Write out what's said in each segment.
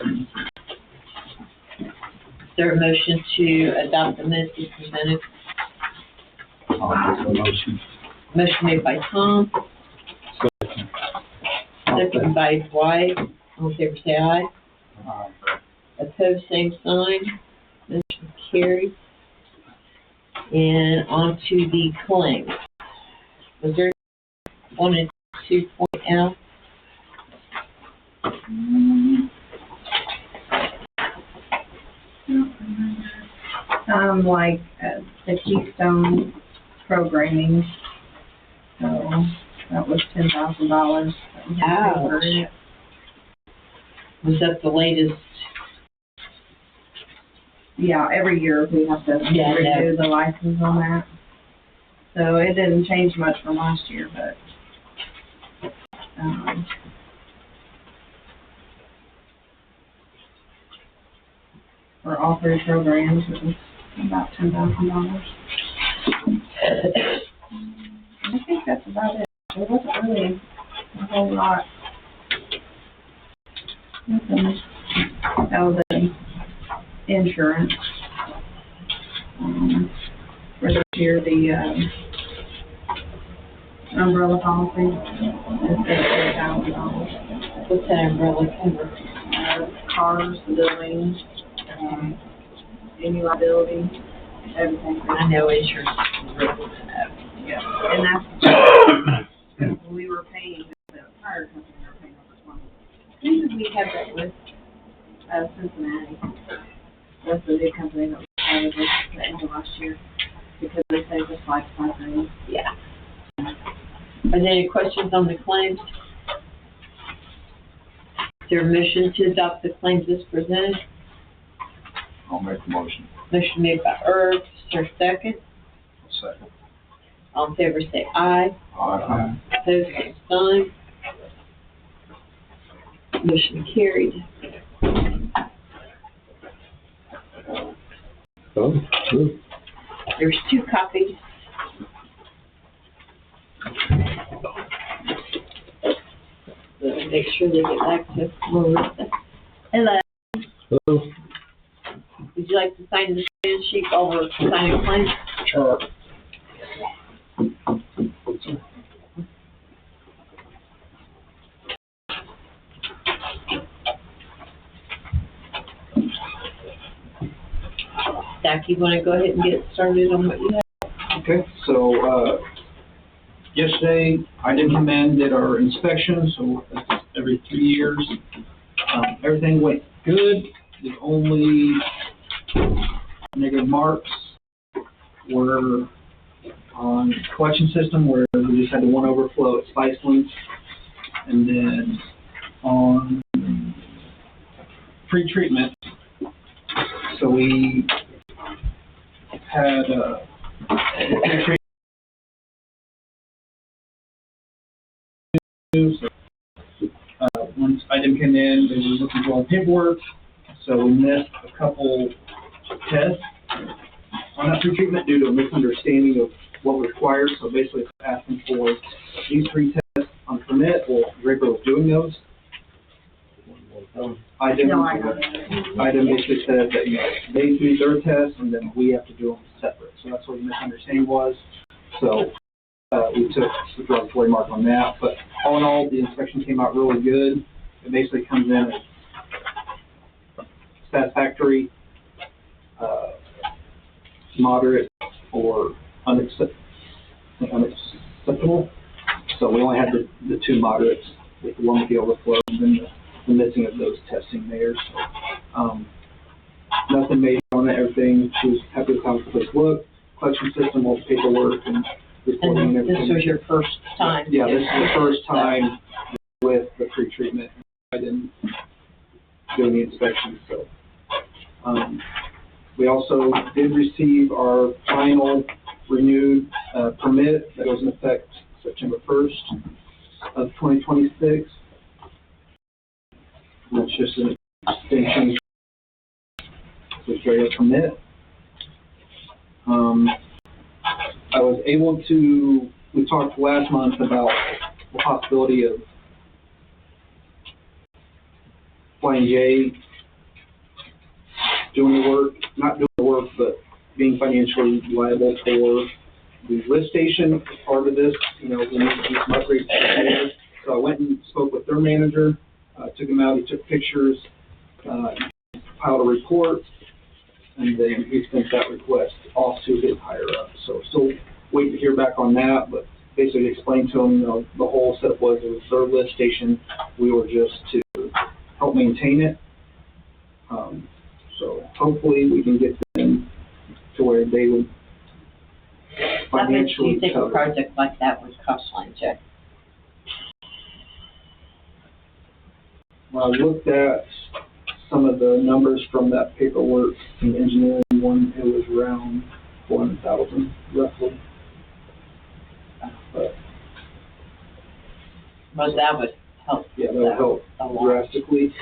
Is there a motion to adopt the minutes as presented? I'll make the motion. Motion made by Tom, second by Dwight. All in favor, say aye. Opposed, same sign. Motion carries. And on to the claims. Was there wanted to point out? Like the Keystone programming, so that was $10,000. Ouch. Was that the latest? Yeah, every year we have to renew the license on that. So it didn't change much from last year, but for all three programs, it was about $10,000. I think that's about it. There wasn't really a whole lot. Nothing. Oh, the insurance. For this year, the umbrella policy is $8,000. What's that umbrella cover? Cars, buildings, any liability, everything. I know insurance is really bad. Yeah, and that's we were paying the fire company. We were paying over 20. Who did we have that with? Cincinnati. That's the new company that we started with at the end of last year because they saved us like $5 million. Yeah. Are there any questions on the claims? Is there a motion to adopt the claims as presented? I'll make the motion. Motion made by Irv. Is there a second? Second. All in favor say aye. Aye. Opposed, same sign. Motion carried. Oh, good. There's 2 copies. So make sure they get back to Melissa. Hello. Hello. Would you like to sign the span sheet while we're signing claims? Sure. Zach, you want to go ahead and get started on what you have? Okay, so, yesterday, I did come in, did our inspection, so that's every 3 years. Everything went good. The only negative marks were on collection system where we just had the one overflow at Spiceland. And then on pre-treatment, so we had once item came in, they were looking for all paperwork, so we missed a couple tests on that pre-treatment due to a misunderstanding of what was required. So basically, it's asking for these 3 tests on permit. Well, Draper was doing those. Item basically said that they do their tests and then we have to do them separate. So that's what the misunderstanding was. So we took the derogatory mark on that. But all in all, the inspection came out really good. It basically comes in as satisfactory, moderate, or unacceptable. So we only had the 2 moderates, with the one with the overflow and then the missing of those testing there. So nothing major on it. Everything, she was happy with how the place looked. Collection system, all the paperwork and reporting and everything. This was your first time? Yeah, this is the first time with the pre-treatment. I didn't do any inspections, so. We also did receive our final renewed permit that goes in effect September 1st of 2026. And that's just an extension with regular permit. I was able to, we talked last month about the possibility of Flying J doing the work, not doing the work, but being financially liable for the lift station as part of this. You know, we need to do some upgrades there. So I went and spoke with their manager, took him out, he took pictures, compiled a report, and then he sent that request off to his higher up. So still waiting to hear back on that, but basically explained to him, you know, the whole setup was it was their lift station. We were just to help maintain it. So hopefully we can get them to where they would How much do financially you think a cover. project like that would cost, Line Check? When I looked at some of the numbers from that paperwork, from the engineering one, it was around 400,000 roughly. But Well, that would help. yeah, that would help a lot. drastically.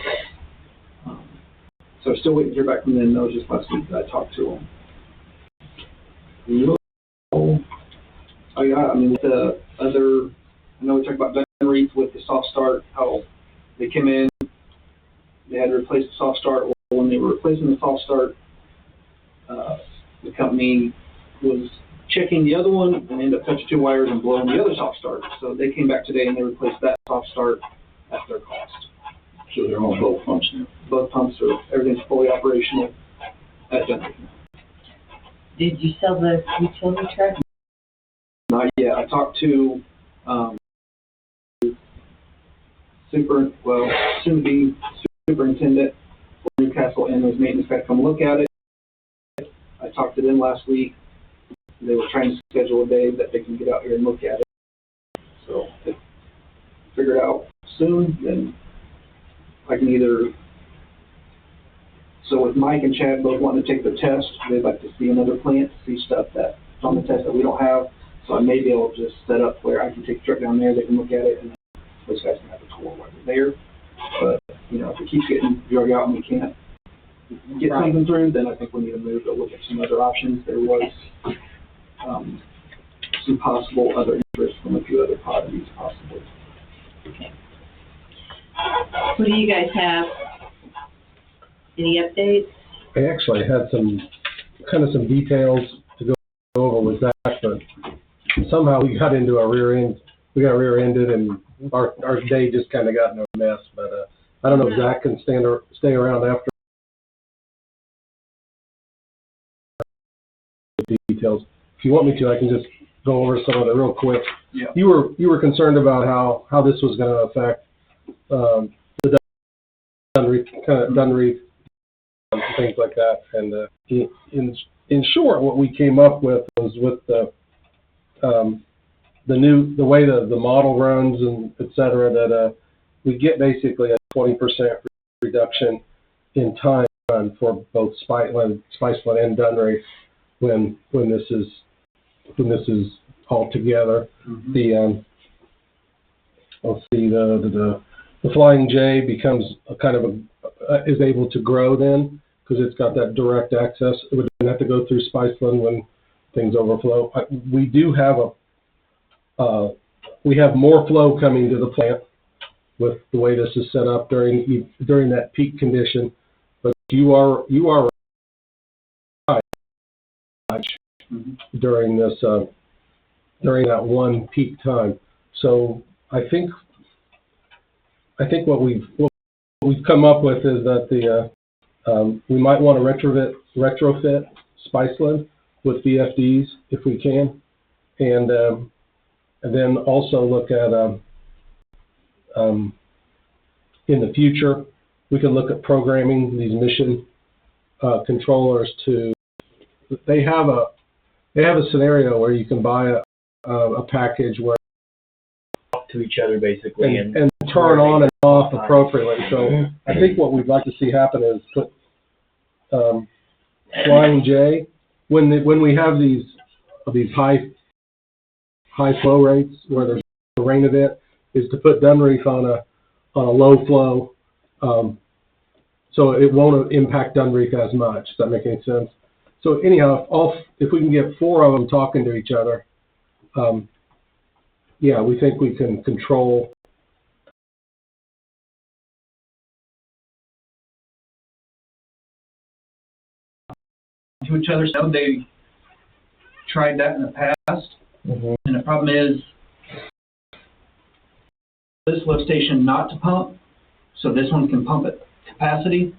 So still waiting to hear back from them. That was just last week that I talked to them. Oh yeah, I mean, the other, I know we talked about gun wreath with the soft start, how they came in, they had to replace the soft start. Well, when they were replacing the soft start, the company was checking the other one and ended up touching two wires and blowing the other soft start. So they came back today and they replaced that soft start at their cost. So they're on both pumps now. Both pumps are, everything's fully operational at Dunwoody. Did you sell the utility truck? Not yet. I talked to, soon to be superintendent for Newcastle and his maintenance guy to come look at it. I talked to them last week. They were trying to schedule a day that they can get out here and look at it. So if figure it out soon, then I can either, so with Mike and Chad both wanting to take their test, they'd like to see another plant, see stuff that's on the test that we don't have. So I may be able to just set up where I can take the truck down there, they can look at it, and those guys can have a tour while they're there. But, you know, if it keeps getting drug out and we can't get something through, then I think we need to move to look at some other options. There was some possible other interest from a few other parties possibly. Okay. What do you guys have? Any updates? I actually had some details to go over with Zach, but somehow we got into a we got rear-ended and our day just kind of got in a mess, but I don't know if Zach can stay around after the details. If you want me to, I can just go over some of it real quick. Yeah. You were concerned about how this was going to affect the Dunreef, things like that, and in short, what we came up with was with the way the model runs and et cetera, that we get basically a 20% reduction in time for both Spiceland and Dunreef when this is all together. Mm-hmm. The Flying J becomes a kind of is able to grow then, because it's got that direct access. It would have to go through Spiceland when things overflow. We do have we have more flow coming to the plant with the way this is set up during that peak condition. But you are right during that one peak time. So I think what we've come up with is that we might want to retrofit Spiceland with VFDs if we can, and then also look at in the future we can look at programming these mission controllers to. They have a scenario where you can buy a package where To each other basically, and turn on and off appropriately. So I think what we'd like to see happen is put Flying J when we have these high flow rates where there's a rain event, is to put Dunreef on a low flow, so it won't impact Dunreef as much. Does that make any sense? So anyhow, if we can get 4 of them talking to each other, yeah, we think we can control to each other. So they tried that in the past, Mhm. and the problem is this lift station not to pump, so this one can pump at capacity.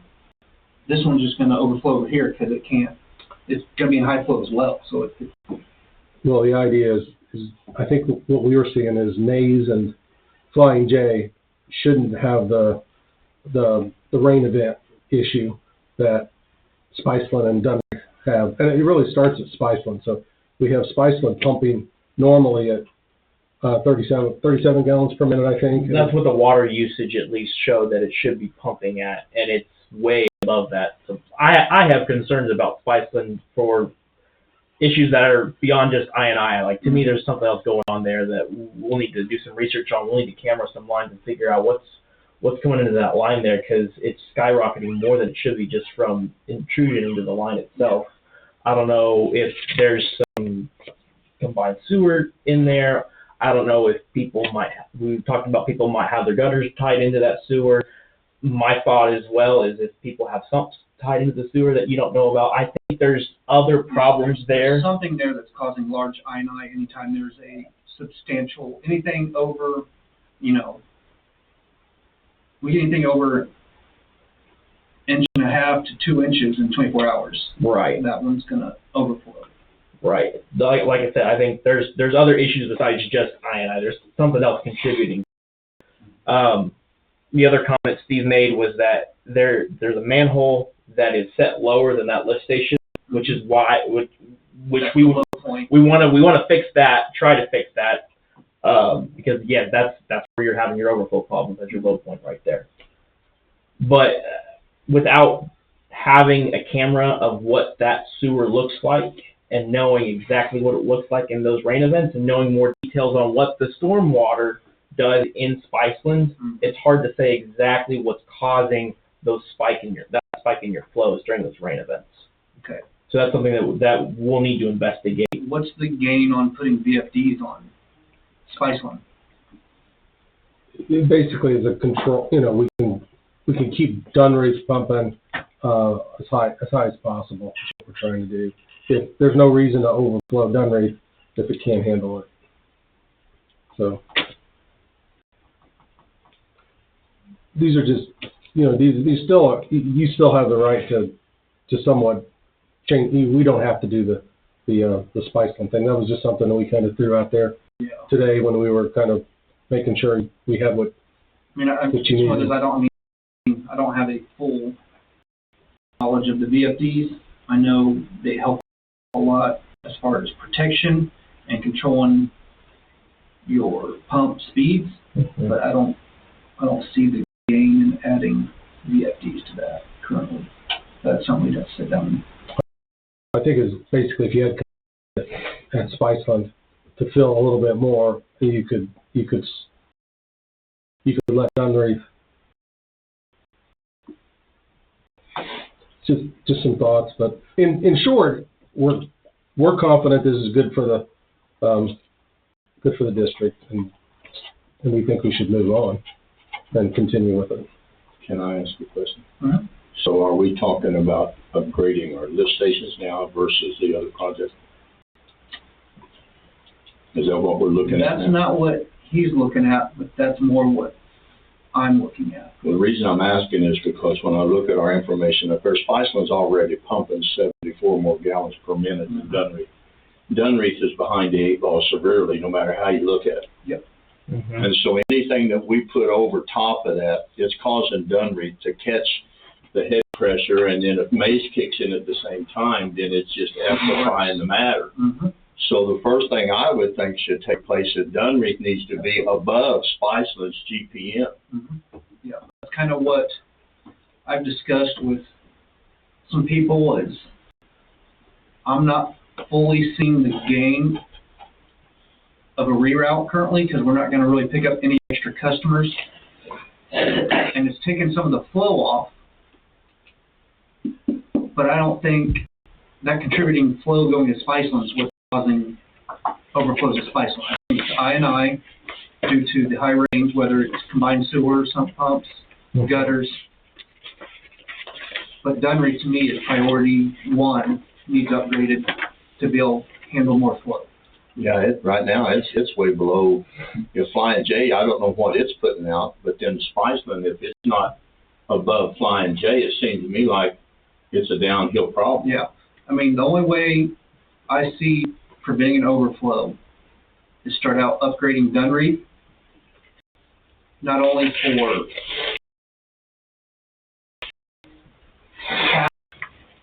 This one's just gonna overflow over here because it can't. It's gonna be in high flow as well, so it's Well, the idea is I think what we were seeing is Nays and Flying J shouldn't have the rain event issue that Spiceland and Dunn have. And it really starts at Spiceland. So we have Spiceland pumping normally at 37 gallons per minute, I think. That's what the water usage at least showed that it should be pumping at, and it's way above that. So I have concerns about Spiceland for issues that are beyond just I&I. Like, to me, there's something else going on there that we'll need to do some research on. We'll need to camera some lines and figure out what's coming into that line there, because it's skyrocketing more than it should be just from intrusion into the line itself. I don't know if there's some combined sewer in there. I don't know if we talked about people might have their gutters tied into that sewer. My thought as well is if people have sumps tied into the sewer that you don't know about. I think there's other problems there. There's something there that's causing large I&I anytime there's a substantial, anything over, we get anything over 1.5 to 2 inches in 24 hours. Right. That one's gonna overflow. Right. Like I said, I think there's other issues besides just I&I. There's something else contributing. The other comment Steve made was that there's a manhole that is set lower than that lift station, which is why we want to fix that, try to fix that, because yeah, that's where you're having your overflow problem. That's your low point right there. But without having a camera of what that sewer looks like and knowing exactly what it looks like in those rain events and knowing more details on what the storm water does in Spiceland, it's hard to say exactly what's causing that spike in your flows during those rain events. Okay. So that's something that we'll need to investigate. What's the gain on putting VFDs on Spiceland? It basically is a control. We can keep Dunreach pumping as high as possible. That's what we're trying to do. If there's no reason to overflow Dunreach if it can't handle it. So these are just, these still are, you still have the right to somewhat change. We don't have to do the Spiceland thing. That was just something that we kind of threw out there today when we were kind of making sure we had what you needed. I don't have a full knowledge of the VFDs. I know they help a lot as far as protection and controlling your pump speeds, but I don't see the gain in adding VFDs to that currently. That's something we'd have to sit down. I think it's basically if you had at Spiceland to fill a little bit more, you could let Dunreach. Just some thoughts, but in short, we're confident this is good for the district, and we think we should move on and continue with it. Can I ask a question? Mm-hmm. So are we talking about upgrading our lift stations now versus the other projects? Is that what we're looking at now? That's not what he's looking at, but that's more what I'm looking at. Well, the reason I'm asking is because when I look at our information up there, Spiceland's already pumping 74 more gallons per minute than Dunreach. Dunreach is behind the 8 ball severely, no matter how you look at it. Yep. Mm-hmm. And so anything that we put over top of that, it's causing Dunreach to catch the head pressure, and then if Mace kicks in at the same time, then it's just amplifying the matter. Mm-hmm. So the first thing I would think should take place at Dunreach needs to be above Spiceland's GPM. Mm-hmm. Yeah, that's kind of what I've discussed with some people is I'm not fully seeing the gain of a reroute currently because we're not going to really pick up any extra customers, and it's taking some of the flow off. But I don't think that contributing flow going to Spiceland is what's causing overflows to Spiceland. I think it's I&I due to the high range, whether it's combined sewer, sump pumps, gutters. But Dunreach to me is priority one needs upgraded to be able to handle more flow. Yeah, right now, it's way below, Flying J, I don't know what it's putting out, but then Spiceland, if it's not above Flying J, it seems to me like it's a downhill problem. Yeah, I mean, the only way I see preventing an overflow is start out upgrading Dunreef, not only for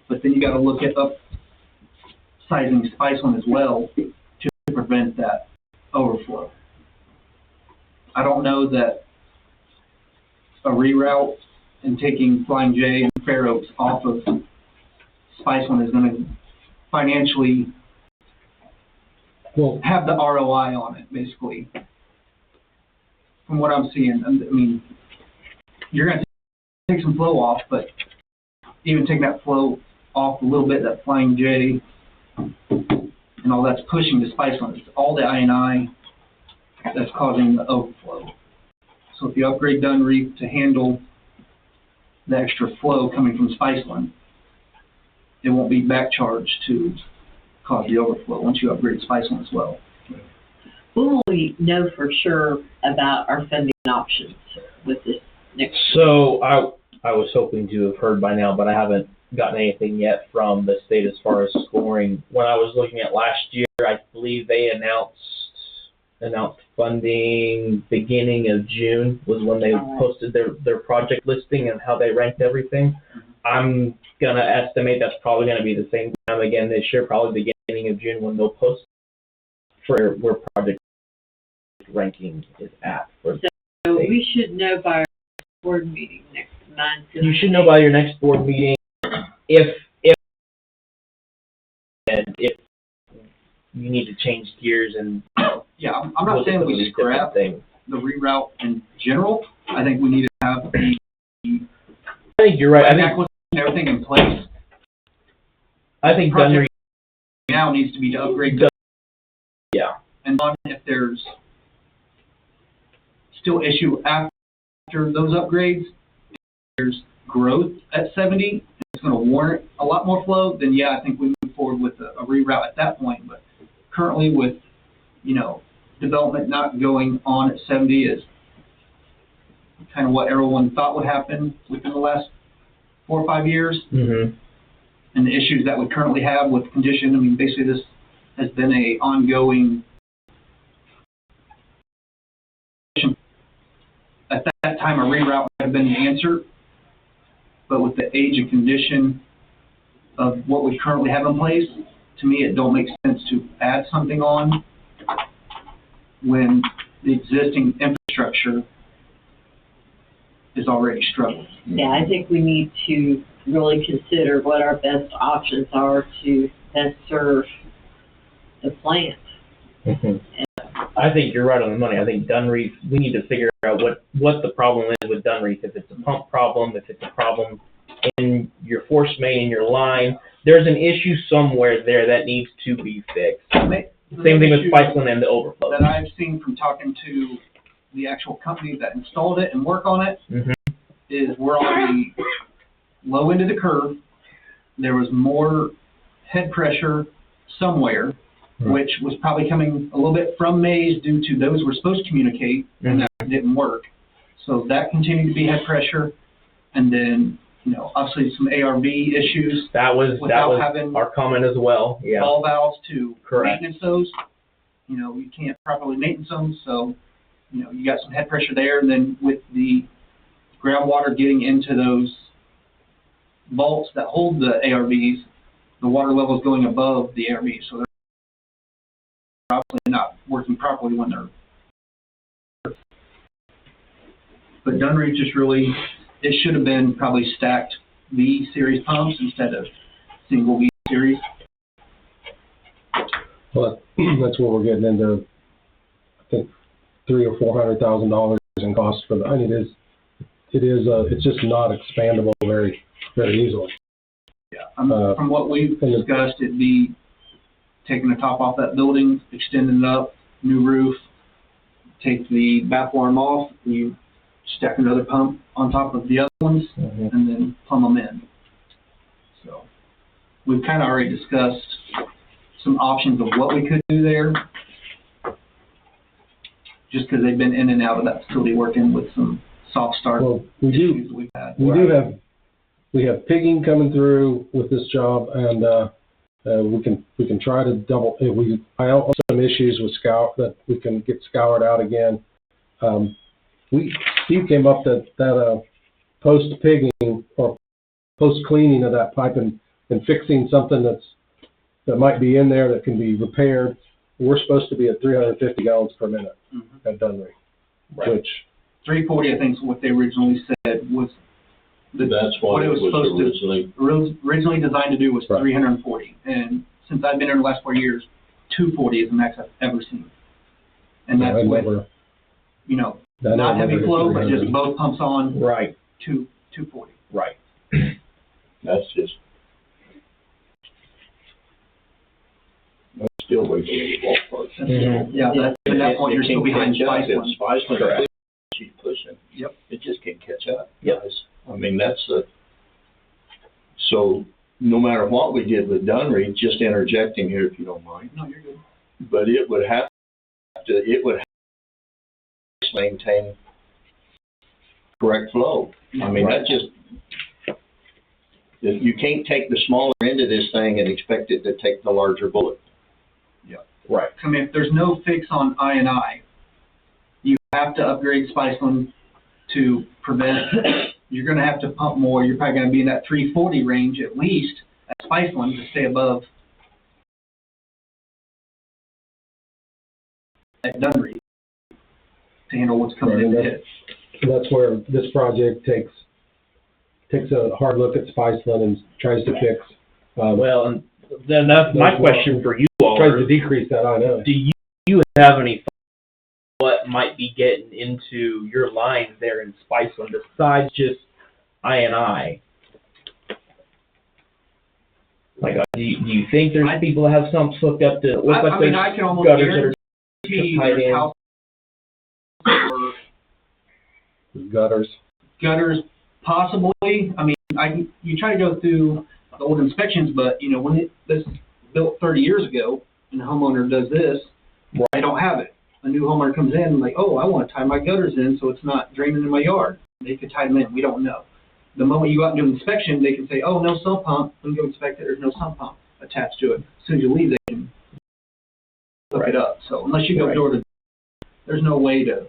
but then you gotta look at upsizing Spiceland as well to prevent that overflow. I don't know that a reroute and taking Flying J and Fair Oaks off of Spiceland is gonna financially Well, have the ROI on it, basically. From what I'm seeing, I mean, you're gonna take some flow off, but even taking that flow off a little bit, that Flying J and all that's pushing the Spiceland, it's all the I&I that's causing the overflow. So if you upgrade Dunreef to handle the extra flow coming from Spiceland, it won't be back charged to cause the overflow once you upgrade Spiceland as well. When will we know for sure about our funding options with this next? So I was hoping to have heard by now, but I haven't gotten anything yet from the state as far as scoring. When I was looking at last year, I believe they announced funding beginning of June was when they posted their project listing and how they ranked everything. I'm gonna estimate that's probably gonna be the same time again this year, probably beginning of June when they'll post for where project ranking is at. So we should know by our board meeting next month. You should know by your next board meeting if you need to change gears and Yeah, I'm not saying we scrap things. the reroute in general. I think we need to have the I think you're right. I think acquisition, everything in place. Dunreef. Project now needs to be to upgrade. Yeah. And if there's still issue after those upgrades, if there's growth at 70, it's going to warrant a lot more flow, then yeah, I think we move forward with a reroute at that point. But currently with, development not going on at 70 is kind of what everyone thought would happen within the last 4 or 5 years. Mm-hmm. And the issues that we currently have with condition. I mean, basically this has been a ongoing. At that time, a reroute would have been the answer, but with the age and condition of what we currently have in place, to me, it don't make sense to add something on when the existing infrastructure is already struggling. Yeah, I think we need to really consider what our best options are to best serve the plant. Mm-hmm. I think you're right on the money. I think Dunreef, we need to figure out what the problem is with Dunreef. If it's a pump problem, if it's a problem in your force main, in your line, there's an issue somewhere there that needs to be fixed. Same thing with Spiceland and the overflow. That I've seen from talking to the actual company that installed it and work on it, mm-hmm. is we're on the low end of the curve. There was more head pressure somewhere, which was probably coming a little bit from Mays due to those were supposed to communicate, and that didn't work. So that continued to be head pressure. And then, obviously some ARV issues. That was having our comment as well. Yeah. Ball valves to Correct. maintenance those. You can't properly maintenance them, so, you got some head pressure there. And then with the groundwater getting into those vaults that hold the ARVs, the water level is going above the ARVs. So they're probably not working properly when they're. But Dunreef just really, it should have been probably stacked V series pumps instead of single V series. But that's where we're getting into, I think, $300,000 or $400,000 in cost for the. I mean, it's just not expandable very, very easily. Yeah. From what we've discussed, it'd be taking the top off that building, extending it up, new roof, take the bath alarm off, you stack another pump on top of the other ones, and then plumb them in. So we've kind of already discussed some options of what we could do there. Just because they've been in and out of that facility working with some soft start Well, we issues that we've had. we have pigging coming through with this job, and we can try to double. I also have some issues with that we can get scoured out again. Steve came up that post pigging or post cleaning of that pipe and fixing something that might be in there that can be repaired. We're supposed to be at 350 gallons per minute at Dunry, which 340, I think, is what they originally said was. That's what it was originally designed to do was 340, and since I've been here the last 4 years, 240 is the max I've ever seen. And that's not heavy flow, but just both pumps on. Right. 240. Right. That's just. That's still way below the ballpark. Yeah, at that point you're still behind Spiceland. Spiceland, she's pushing. Yep. It just can't catch up. Yep. I mean, so no matter what we did with Dunry, just interjecting here if you don't mind. No, you're good. But it would have to maintain correct flow. I mean, that just, you can't take the smaller end of this thing and expect it to take the larger bullet. Yeah. Right. I mean, if there's no fix on I&I, you have to upgrade Spiceland to prevent. You're going to have to pump more. You're probably going to be in that 340 range at least at Spiceland to stay above at Dunry to handle what's coming in the hit. That's where this project takes a hard look at Spiceland and tries to fix. Well, and then that's my question for you all. Tries to decrease that, I know. Do you have any thoughts what might be getting into your lines there in Spiceland besides just I&I? Like, do you think there's people that have some hooked up to look like there's I can almost gutters guarantee that are tied there's in? houses or Gutters, possibly. I mean, you try to go through the old inspections, but when this built 30 years ago and the homeowner does this, they don't have it. A new homeowner comes in and like, oh, I want to tie my gutters in so it's not draining in my yard. They could tie them in. We don't know. The moment you go out and do an inspection, they can say, oh, no sump pump. When you go inspect it, there's no sump pump attached to it. As soon as you leave, they can hook it up. So unless you go door to door, there's no way to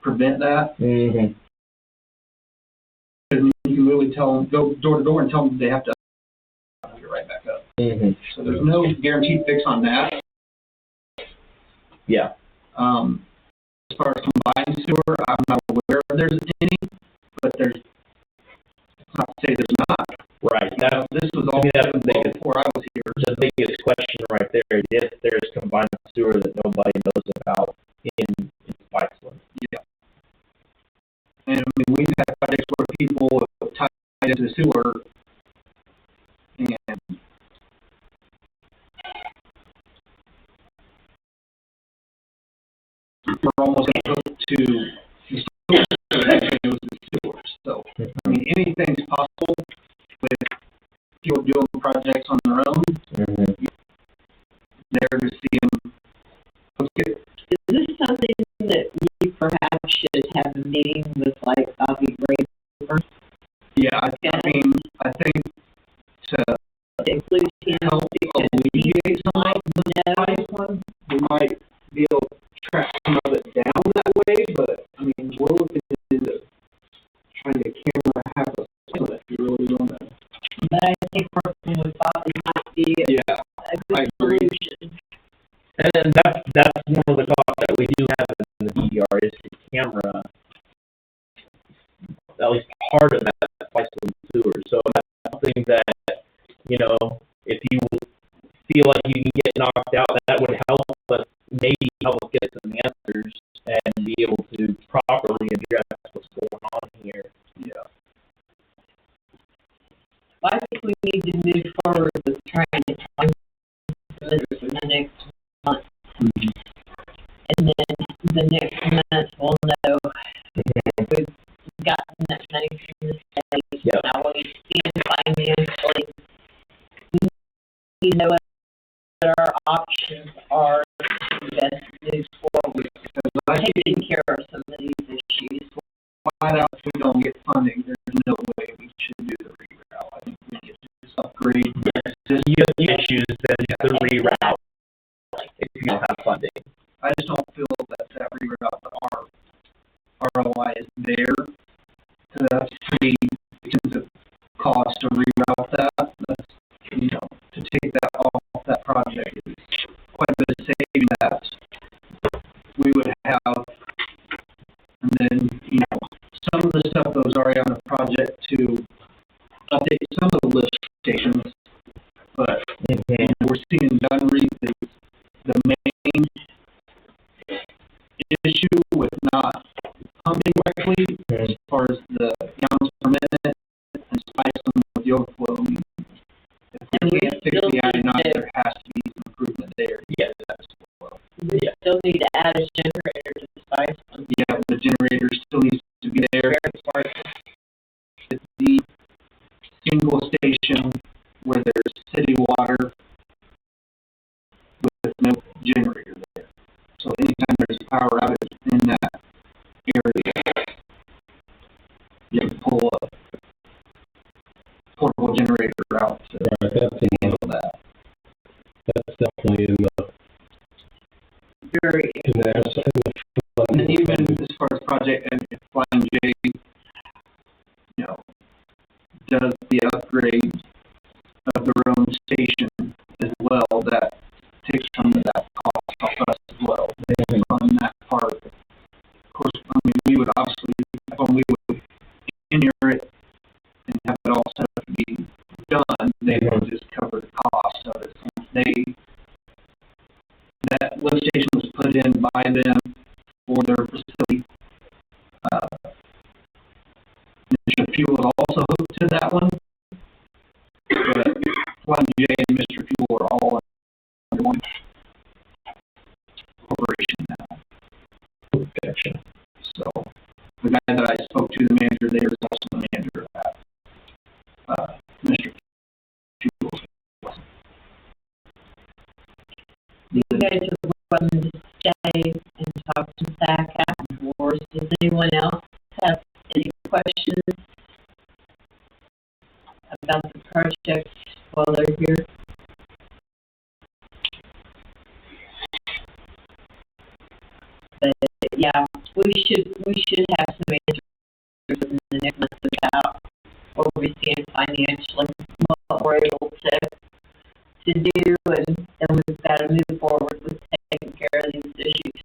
prevent that. Mm-hmm. You can really tell them, go door to door and tell them they have to hook it right back up. Mm-hmm. So there's no guaranteed fix on that. Yeah. As far as combined sewer, I'm not aware if there's any, but it's not to say there's not. Right. This was all that's the biggest, before I was here. the biggest question right there. If there's combined sewer that nobody knows about in Spiceland. Yeah. And I mean, we've had projects where people have tied into the sewer and we're almost hooked to the sewer. It was the sewer. So, I mean, anything's possible with people doing projects on their own. Mm-hmm. There to see them hook it. Is this something that we perhaps should have a meeting with, like, Bobby Graver? Yeah, I think to Include him, help because alleviate some of the know, Spiceland, we might be able to track some of it down that way, but, I mean, we're looking into trying to camera half of it if you really want to. but I think working with Bobby might be a I good agree. solution. And that's one of the costs that we do have in the DDR is to camera at least part of that Spiceland sewer. So that's something that, if you feel like you can get knocked out, that would help us, maybe help us get some answers and be able to properly address what's going on here. Yeah. I think we need to move forward with trying to find this in the next month. Mm-hmm. And then the next month we'll know we've gotten that money from the state. Yep. Now we stand financially. I see taking care of some of these issues. flat out, if we don't get funding, there's no way we should do the reroute. I think we need to just upgrade. You have issues, then you can reroute if you don't have funding. I just don't feel that reroute, our ROI is there to see the cost to reroute that. That's, to take that off that project is quite a bit of saving that we would have. And then, some of the stuff that was already on the project to update some of the lift stations, but we're seeing Dunreath is the main issue with not pumping correctly as far as the gallons per minute and spice them with the overflow. I mean, if we can't fix the I-9, there has to be some improvement there. Yeah. We still need to add a generator to the spice one. Yeah, the generator still needs to be there. It's the single station where there's city water with no generator there. So anytime there's a power outage in that area, you have to pull a portable generator out to handle that. That's definitely in the, Very. And even as far as project and Flying J, does the upgrade of their own station as well, that takes some of that cost off us as well. On that part, of course, we would obviously, when we would engineer it and have it all set up to be done, they would just cover the cost of it. Since that lift station was put in by them for their facility. Mr. Fuel was also hooked to that one, but Flying J and Mr. Fuel are all under one corporation now. Gotcha. So the guy that I spoke to, the manager there, is also the manager at Mr. Fuel. You guys are welcome to stay and talk to Zach afterwards. Does anyone else have any questions about the project while they're here? But yeah, we should have some answers within the next month about what we stand financially, what we're able to do, and then we've got to move forward with taking care of these issues.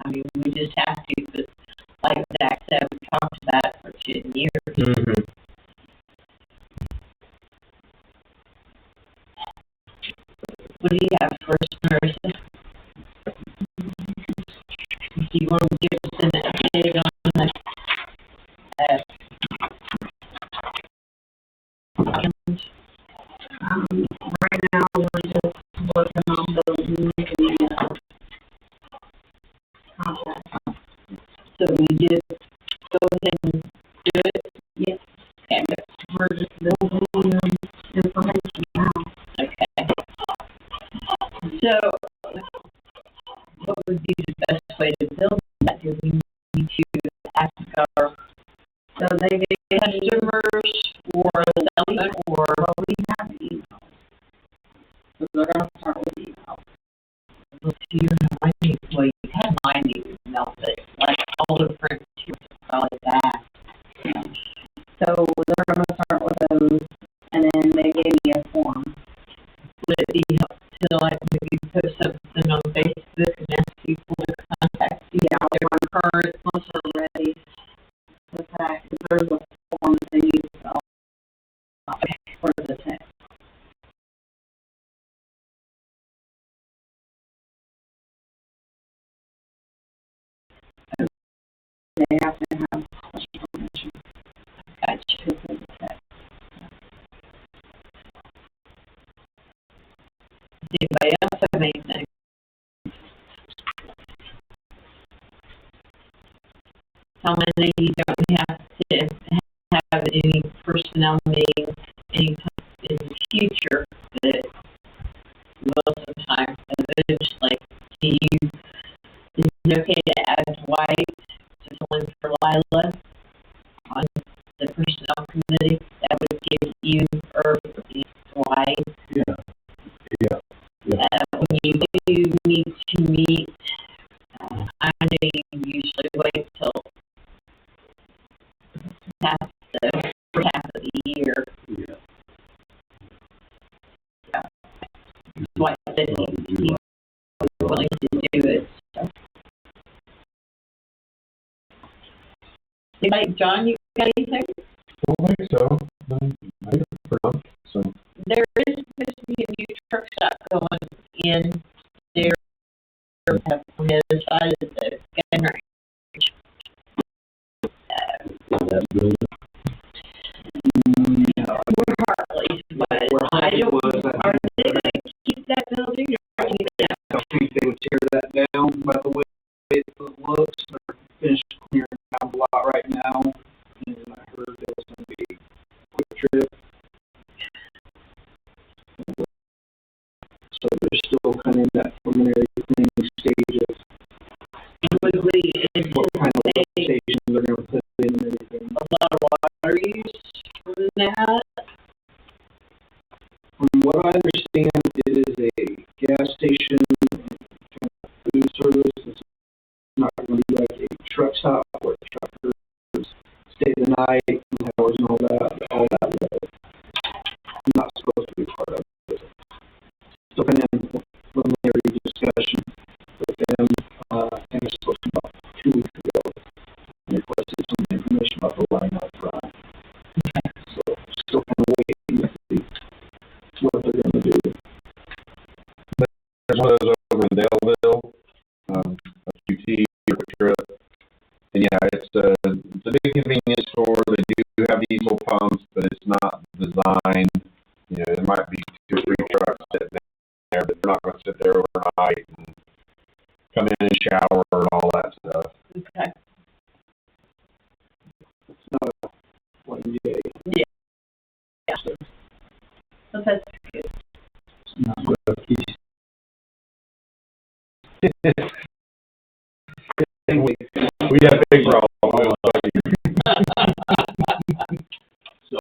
I mean, we just have to, because like Zach said, we talked about it for 10 years. Mm-hmm. What do you have first, Marissa? Do you want to give us an update on the Right now, we're just working on building the contract. so we just go ahead and do it? Yes. Okay. We're just building information now. Okay. So, what would be the best way to build that? Do we need to ask our So they gave customers or selling or? well, we have email. So they're gonna start with email. Well, you had my email, but like all the print materials are probably that. So they're gonna start with those, and then they gave me a form. Would it be helpful to like maybe post something on Facebook and ask people to contact you? Yeah, one current, once they're ready. The fact that there's a form that they need to fill out for the text. They have to have special permission. Gotcha. To fill the text. Does anybody else have anything? Tell me you don't have to have any personnel meetings anytime in the future, but will sometime eventually. Do you okay to add Dwight to fill in for Lila on the personnel committee? That would give you, or Dwight. Yeah. Yeah. Yeah. When you do need to meet, I know you usually wait till past the first half of the year. Yeah. Dwight said he's willing to do it. So. Anybody, John, you got anything? I don't think so. I think it's pretty much, so. There is supposed to be a new truck stop going in there on the other side of the gun range. That building. We're Hartley's, but Where I Hartley don't, was, are they gonna keep that building or are they I think they would tear that down by the way it looks. They're finished clearing out a lot right now. And I heard there was going to be a quick trip. So they're still kind of in that preliminary planning stage of would we what kind of anticipate station they're going to put in and everything. a lot of water use from that? From what I understand, it is a gas station kind of food service. It's not going to be like a truck stop where truckers stay the night and hours and all that. Not supposed to be part of it. Still kind of in preliminary discussion with them, and it's supposed to be about 2 weeks ago. And requested some information about the line up front. So still kind of waiting to see what they're going to do. There's one of those over in Daleville, a QT trip. And yeah, it's a big convenience store. They do have diesel pumps, but it's not designed. You know, there might be 2 or 3 trucks sitting there, but they're not going to sit there overnight and come in and shower and all that stuff. Okay. It's not a 1J. Yeah. So that's good. It's not good. We have big problems. So,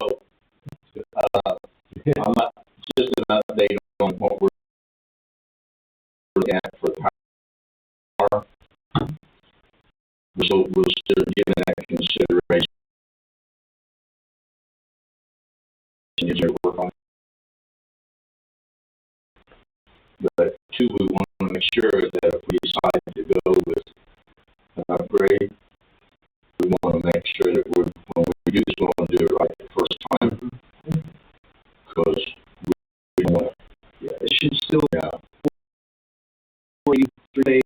I'm not, just an update on what we're looking at for the power. We're still giving that consideration. As we work on it. But 2, we want to make sure that if we decide to go with an upgrade, we want to make sure that when we do this, we want to do it right the first time. Because we want, Yeah, it should still yeah, 43 days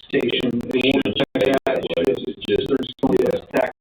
station. It won't affect that. it's just, They're just going to stack